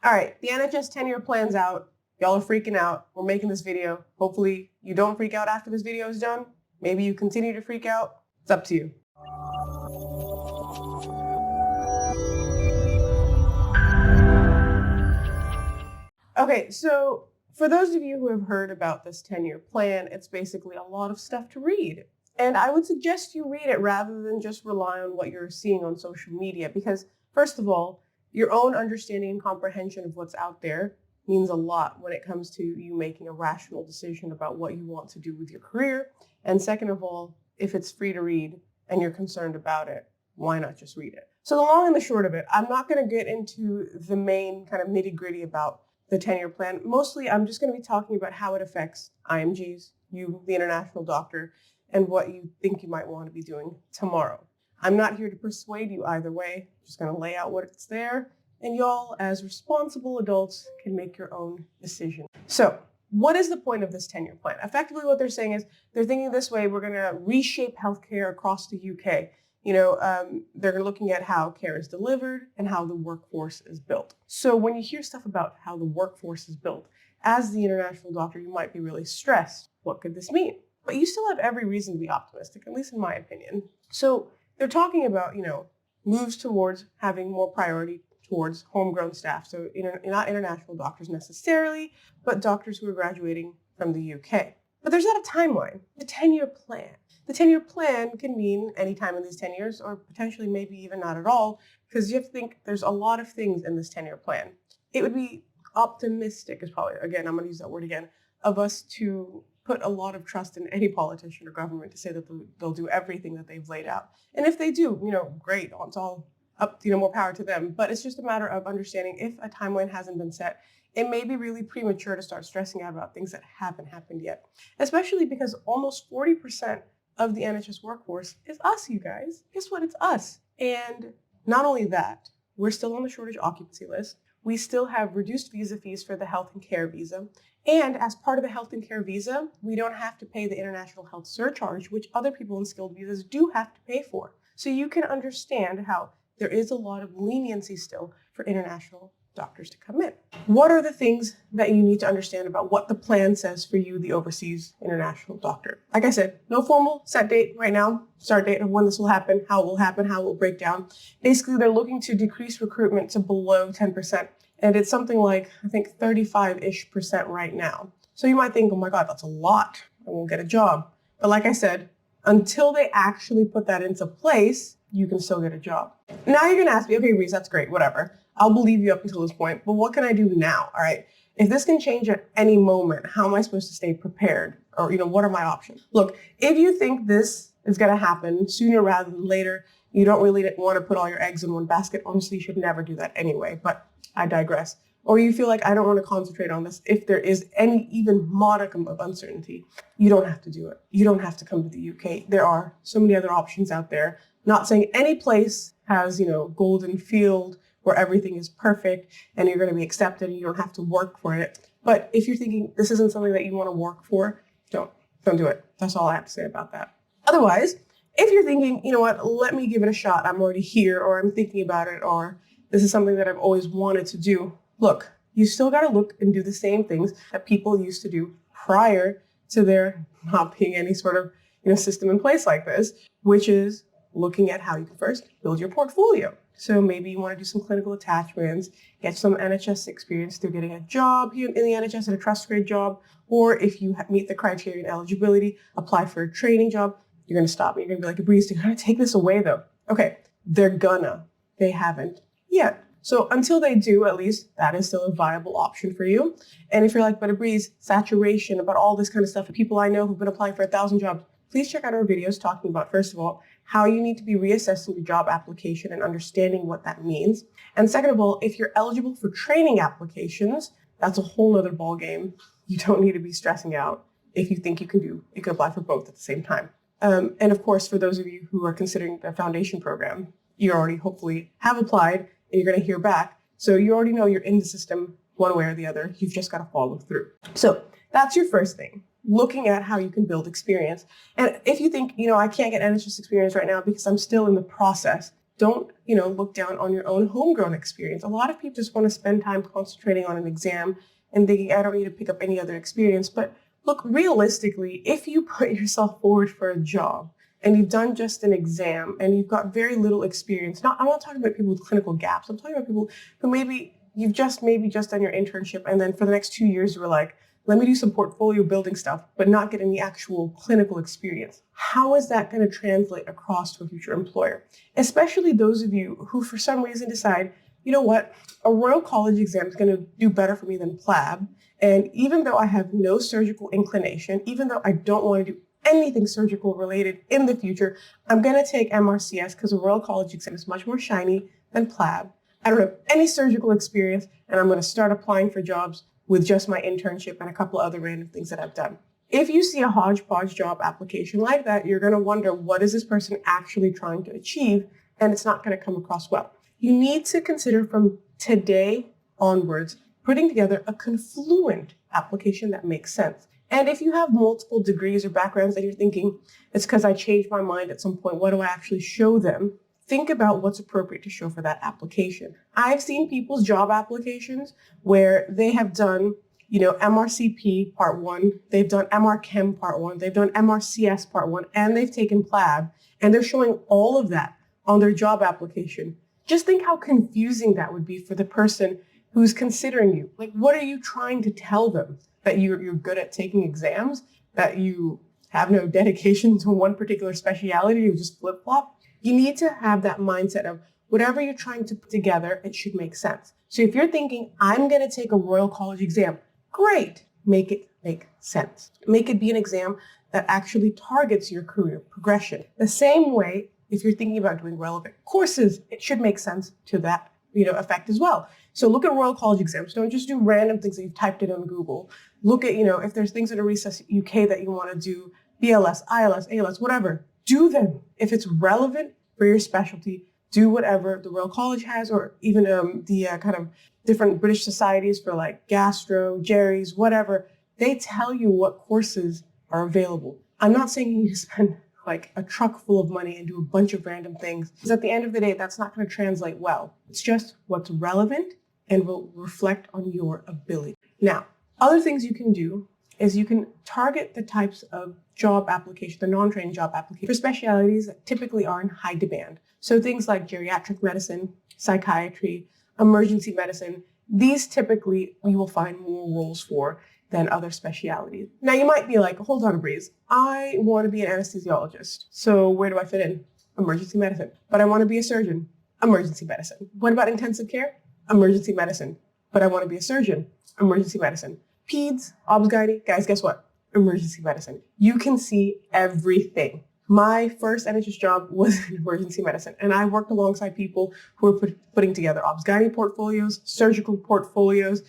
All right, the NHS 10-year plan's out. Y'all are freaking out. We're making this video. Hopefully you don't freak out after this video is done. Maybe you continue to freak out. It's up to you. Okay, so for those of you who have heard about this 10-year plan, it's basically a lot of stuff to read. And I would suggest you read it rather than just rely on what you're seeing on social media, because first of all, your own understanding and comprehension of what's out there means a lot when it comes to you making a rational decision about what you want to do with your career. And second of all, if it's free to read and you're concerned about it, why not just read it? So the long and the short of it, I'm not going to get into the main kind of nitty-gritty about the 10-year plan. Mostly, I'm just going to be talking about how it affects IMGs, you, the international doctor, and what you think you might want to be doing tomorrow. I'm not here to persuade you either way. I'm just going to lay out what's there, and y'all, as responsible adults, can make your own decision. So, what is the point of this 10-year plan? Effectively, what they're saying is they're thinking this way: we're going to reshape healthcare across the UK. They're looking at how care is delivered and how the workforce is built. So when you hear stuff about how the workforce is built, as the international doctor, you might be really stressed. What could this mean? But you still have every reason to be optimistic, at least in my opinion. So they're talking about, moves towards having more priority towards homegrown staff. So not international doctors necessarily, but doctors who are graduating from the UK. But there's not a timeline, the 10-year plan. The 10-year plan can mean any time in these 10 years, or potentially maybe even not at all, because you have to think there's a lot of things in this 10-year plan. It would be optimistic, is probably, again, I'm going to use that word again, of us to put a lot of trust in any politician or government to say that they'll do everything that they've laid out. And if they do, great, it's all up, more power to them. But it's just a matter of understanding if a timeline hasn't been set, it may be really premature to start stressing out about things that haven't happened yet, especially because almost 40% of the NHS workforce is us, you guys. Guess what? It's us. And not only that, we're still on the shortage occupancy list. We still have reduced visa fees for the health and care visa. And as part of the health and care visa, we don't have to pay the international health surcharge, which other people in skilled visas do have to pay for. So you can understand how there is a lot of leniency still for international doctors to come in. What are the things that you need to understand about what the plan says for you, the overseas international doctor? Like I said, no formal set date right now, start date of when this will happen, how it will break down. Basically, they're looking to decrease recruitment to below 10%. And it's something like, I think 35-ish% right now. So you might think, oh my God, that's a lot. I won't get a job. But like I said, until they actually put that into place, you can still get a job. Now you're going to ask me, okay, Reese, that's great, whatever. I'll believe you up until this point, but what can I do now? All right. If this can change at any moment, how am I supposed to stay prepared? Or, what are my options? Look, if you think this is going to happen sooner rather than later, you don't really want to put all your eggs in one basket. Honestly, you should never do that anyway, but I digress. Or you feel like I don't want to concentrate on this. If there is any even modicum of uncertainty, you don't have to do it. You don't have to come to the UK. There are so many other options out there. Not saying any place has, golden field where everything is perfect and you're going to be accepted and you don't have to work for it. But if you're thinking this isn't something that you want to work for, don't do it. That's all I have to say about that. Otherwise, if you're thinking, let me give it a shot. I'm already here, or I'm thinking about it, or this is something that I've always wanted to do. Look, you still got to look and do the same things that people used to do prior to there not being any sort of, system in place like this, which is looking at how you can first build your portfolio. So maybe you want to do some clinical attachments, get some NHS experience through getting a job here in the NHS and a trust grade job. Or if you meet the criteria and eligibility, apply for a training job. You're going to stop me. You're going to be like, Ibreez, they're going to take this away though. Okay, they haven't yet. So until they do, at least that is still a viable option for you. And if you're like, but Ibreez, saturation, about all this kind of stuff, people I know who've been applying for 1,000 jobs, please check out our videos talking about, first of all, how you need to be reassessing your job application and understanding what that means. And second of all, if you're eligible for training applications, that's a whole nother ballgame. You don't need to be stressing out. If you think you can apply for both at the same time. And of course, for those of you who are considering the foundation program, you already hopefully have applied and you're going to hear back. So you already know you're in the system one way or the other. You've just got to follow through. So that's your first thing. Looking at how you can build experience. And if you think, I can't get NHS experience right now because I'm still in the process, Don't, look down on your own homegrown experience. A lot of people just want to spend time concentrating on an exam and thinking, I don't need to pick up any other experience. But look, realistically, if you put yourself forward for a job and you've done just an exam and you've got very little experience, I'm not talking about people with clinical gaps. I'm talking about people who maybe just done your internship, and then for the next 2 years, you were like, let me do some portfolio building stuff, but not get any actual clinical experience. How is that going to translate across to a future employer? Especially those of you who, for some reason, decide, you know what, a Royal College exam is going to do better for me than PLAB. And even though I have no surgical inclination, even though I don't want to do anything surgical related in the future, I'm going to take MRCS because a Royal College exam is much more shiny than PLAB. I don't have any surgical experience, and I'm going to start applying for jobs with just my internship and a couple of other random things that I've done. If you see a hodgepodge job application like that, you're going to wonder, what is this person actually trying to achieve? And it's not going to come across well. You need to consider from today onwards, putting together a confluent application that makes sense. And if you have multiple degrees or backgrounds that you're thinking, it's because I changed my mind at some point, what do I actually show them? Think about what's appropriate to show for that application. I've seen people's job applications where they have done, MRCP Part 1, they've done MRChem Part 1, they've done MRCS Part 1, and they've taken PLAB, and they're showing all of that on their job application. Just think how confusing that would be for the person who's considering you. Like, what are you trying to tell them? That you're good at taking exams? That you have no dedication to one particular specialty, you just flip-flop? You need to have that mindset of whatever you're trying to put together, it should make sense. So if you're thinking, I'm going to take a Royal College exam, great, make it make sense. Make it be an exam that actually targets your career progression. The same way, if you're thinking about doing relevant courses, it should make sense to that, effect as well. So look at Royal College exams. Don't just do random things that you've typed in on Google. Look at, if there's things at Recess UK that you want to do, BLS, ILS, ALS, whatever, do them. If it's relevant for your specialty, do whatever the Royal College has, or even the kind of different British societies for like gastro, Jerry's, whatever. They tell you what courses are available. I'm not saying you need to spend like a truck full of money and do a bunch of random things, because at the end of the day, that's not going to translate well. It's just what's relevant and will reflect on your ability. Now, other things you can do is you can target the types of job application, the non-training job application for specialties that typically are in high demand. So things like geriatric medicine, psychiatry, emergency medicine, these typically we will find more roles for than other specialties. Now you might be like, hold on, Ibreez, I want to be an anesthesiologist. So where do I fit in? Emergency medicine. But I want to be a surgeon. Emergency medicine. What about intensive care? Emergency medicine. But I want to be a surgeon. Emergency medicine. Peds, obs-gynae, guys, guess what? Emergency medicine. You can see everything. My first NHS job was in emergency medicine, and I worked alongside people who were putting together obs-gynae portfolios, surgical portfolios,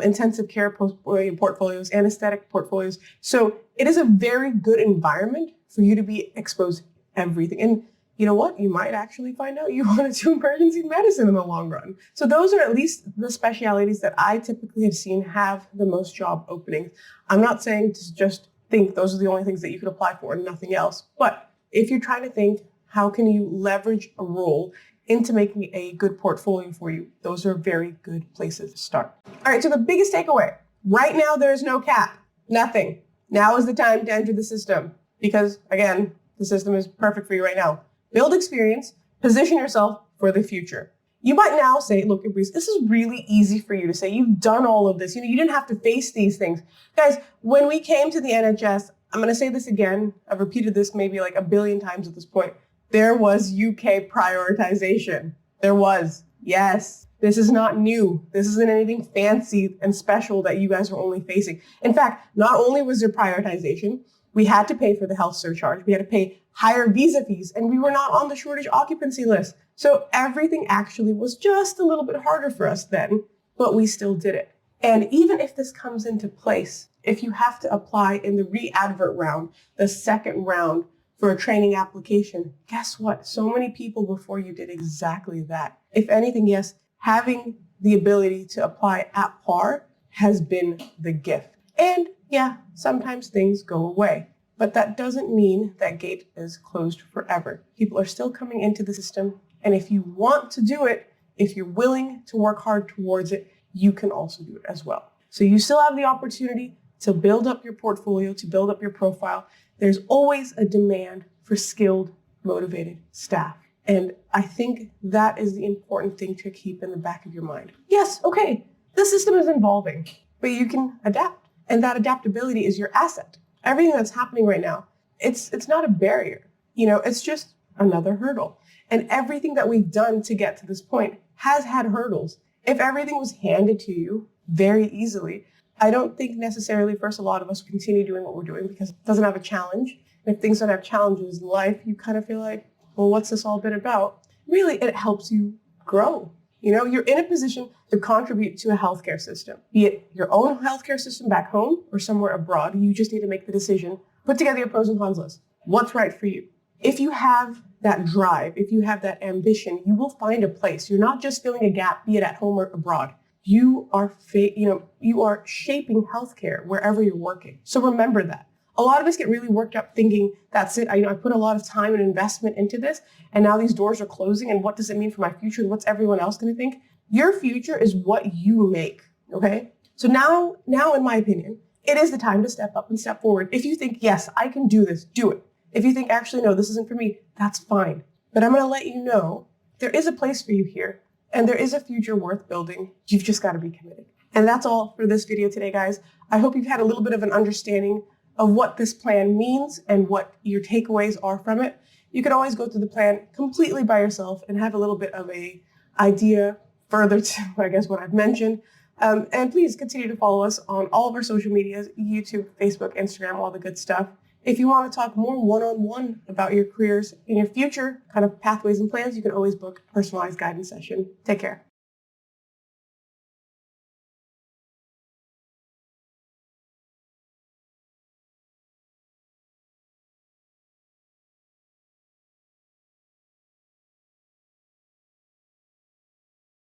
intensive care portfolios, anesthetic portfolios. So it is a very good environment for you to be exposed to everything. And you know what? You might actually find out you want to do emergency medicine in the long run. So those are at least the specialities that I typically have seen have the most job openings. I'm not saying to just think those are the only things that you could apply for and nothing else. But if you're trying to think, how can you leverage a role into making a good portfolio for you? Those are very good places to start. All right, so the biggest takeaway, right now there is no cap, nothing. Now is the time to enter the system because, again, the system is perfect for you right now. Build experience, position yourself for the future. You might now say, look, Ibreez, this is really easy for you to say. You've done all of this. You didn't have to face these things. Guys, when we came to the NHS, I'm going to say this again. I've repeated this maybe like a billion times at this point. There was UK prioritization. There was. Yes. This is not new. This isn't anything fancy and special that you guys are only facing. In fact, not only was there prioritization, we had to pay for the health surcharge. We had to pay higher visa fees, and we were not on the shortage occupancy list. So everything actually was just a little bit harder for us then, but we still did it. And even if this comes into place, if you have to apply in the re-advert round, the second round for a training application, guess what? So many people before you did exactly that. If anything, yes, having the ability to apply at par has been the gift. And yeah, sometimes things go away, but that doesn't mean that gate is closed forever. People are still coming into the system And if you want to do it, if you're willing to work hard towards it, you can also do it as well. So you still have the opportunity to build up your portfolio, to build up your profile. There's always a demand for skilled, motivated staff. And I think that is the important thing to keep in the back of your mind. Yes, okay, the system is evolving, but you can adapt. And that adaptability is your asset. Everything that's happening right now, it's not a barrier. It's just another hurdle. And everything that we've done to get to this point has had hurdles. If everything was handed to you very easily, I don't think necessarily first a lot of us continue doing what we're doing because it doesn't have a challenge. And if things don't have challenges in life, you kind of feel like, well, what's this all been about? Really, it helps you grow. You're in a position to contribute to a healthcare system, be it your own healthcare system back home or somewhere abroad. You just need to make the decision, put together your pros and cons list. What's right for you? If you have that drive, if you have that ambition, you will find a place. You're not just filling a gap, be it at home or abroad. You are shaping healthcare wherever you're working. So remember that. A lot of us get really worked up thinking, that's it. I put a lot of time and investment into this, and now these doors are closing, and what does it mean for my future, and what's everyone else going to think? Your future is what you make, okay? So now, in my opinion, it is the time to step up and step forward. If you think, yes, I can do this, do it. If you think, actually, no, this isn't for me, that's fine. But I'm going to let you know there is a place for you here, and there is a future worth building. You've just got to be committed. And that's all for this video today, guys. I hope you've had a little bit of an understanding of what this plan means and what your takeaways are from it. You can always go through the plan completely by yourself and have a little bit of a idea further to, I guess, what I've mentioned. And please continue to follow us on all of our social medias, YouTube, Facebook, Instagram, all the good stuff. If you want to talk more one-on-one about your careers in your future, kind of pathways and plans, you can always book a personalized guidance session. Take care.